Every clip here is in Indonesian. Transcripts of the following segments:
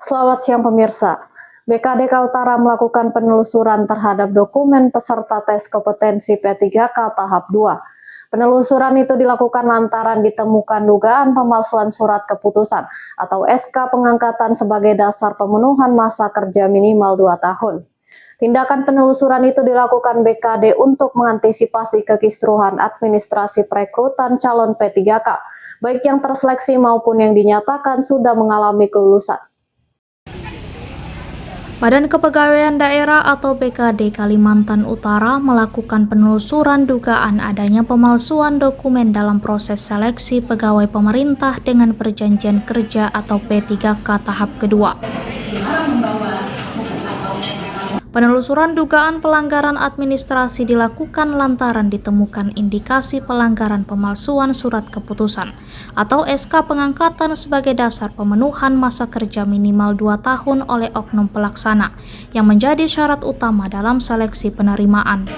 Selamat siang pemirsa. BKD Kaltara melakukan penelusuran terhadap dokumen peserta tes kompetensi P3K tahap 2. Penelusuran itu dilakukan lantaran ditemukan dugaan pemalsuan surat keputusan atau SK pengangkatan sebagai dasar pemenuhan masa kerja minimal 2 tahun. Tindakan penelusuran itu dilakukan BKD untuk mengantisipasi kekisruhan administrasi perekrutan calon P3K, baik yang terseleksi maupun yang dinyatakan sudah mengalami kelulusan. Badan Kepegawaian Daerah atau BKD Kalimantan Utara melakukan penelusuran dugaan adanya pemalsuan dokumen dalam proses seleksi pegawai pemerintah dengan perjanjian kerja atau P3K tahap kedua. Penelusuran dugaan pelanggaran administrasi dilakukan lantaran ditemukan indikasi pelanggaran pemalsuan surat keputusan atau SK pengangkatan sebagai dasar pemenuhan masa kerja minimal 2 tahun oleh oknum pelaksana yang menjadi syarat utama dalam seleksi penerimaan.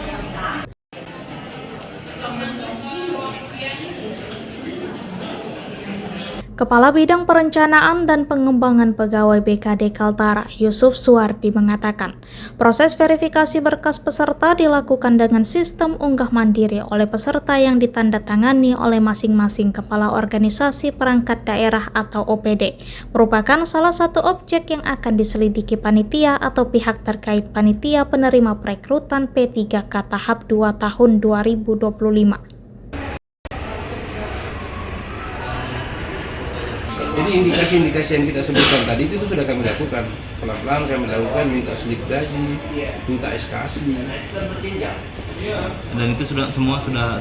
Kepala Bidang Perencanaan dan Pengembangan Pegawai BKD Kaltara, Yusuf Suwardi mengatakan, proses verifikasi berkas peserta dilakukan dengan sistem unggah mandiri oleh peserta yang ditandatangani oleh masing-masing kepala organisasi perangkat daerah atau OPD, merupakan salah satu objek yang akan diselidiki panitia atau pihak terkait panitia penerima perekrutan P3K tahap 2 tahun 2025. Jadi indikasi-indikasi yang kita sebutkan tadi itu sudah kami lakukan. Pelan-pelan kami lakukan, minta slip gaji, minta SKS. Dan itu semua sudah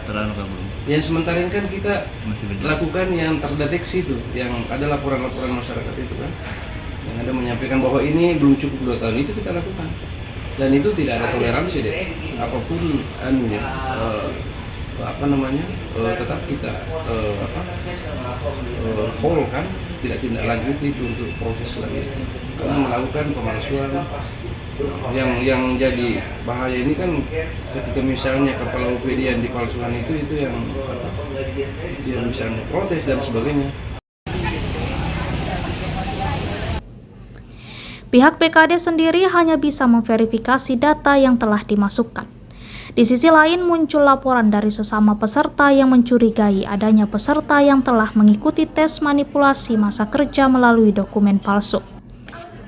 terlakukan belum? Yang sementara ini kan kita lakukan yang terdeteksi itu, yang ada laporan-laporan masyarakat itu kan, yang ada menyampaikan bahwa ini belum cukup 2 tahun, itu kita lakukan. Dan itu tidak ada toleransi deh, apapun tetap kita hold kan, tidak tindak lanjut itu untuk proses selanjutnya. Karena melakukan pemalsuan yang jadi bahaya ini kan ketika misalnya kepala OPD yang dipalsukan itu yang misalnya protes dan sebagainya. Pihak BKD sendiri hanya bisa memverifikasi data yang telah dimasukkan. Di sisi lain muncul laporan dari sesama peserta yang mencurigai adanya peserta yang telah mengikuti tes manipulasi masa kerja melalui dokumen palsu.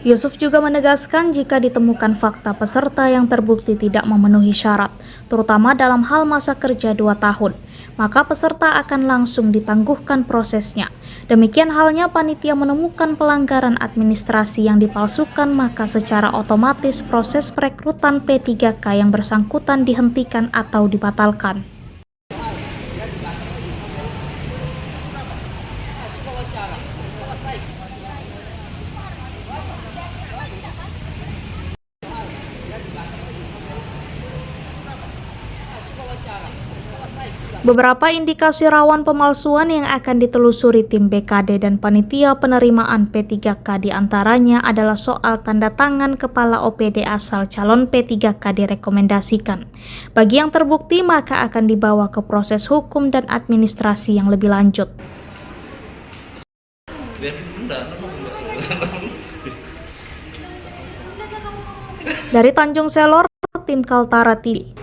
Yusuf juga menegaskan jika ditemukan fakta peserta yang terbukti tidak memenuhi syarat, terutama dalam hal masa kerja 2 tahun, maka peserta akan langsung ditangguhkan prosesnya. Demikian halnya panitia menemukan pelanggaran administrasi yang dipalsukan, maka secara otomatis proses perekrutan P3K yang bersangkutan dihentikan atau dibatalkan. Beberapa indikasi rawan pemalsuan yang akan ditelusuri tim BKD dan panitia penerimaan P3K diantaranya adalah soal tanda tangan kepala OPD asal calon P3K direkomendasikan. Bagi yang terbukti maka akan dibawa ke proses hukum dan administrasi yang lebih lanjut. Dari Tanjung Selor, tim Kaltara TV.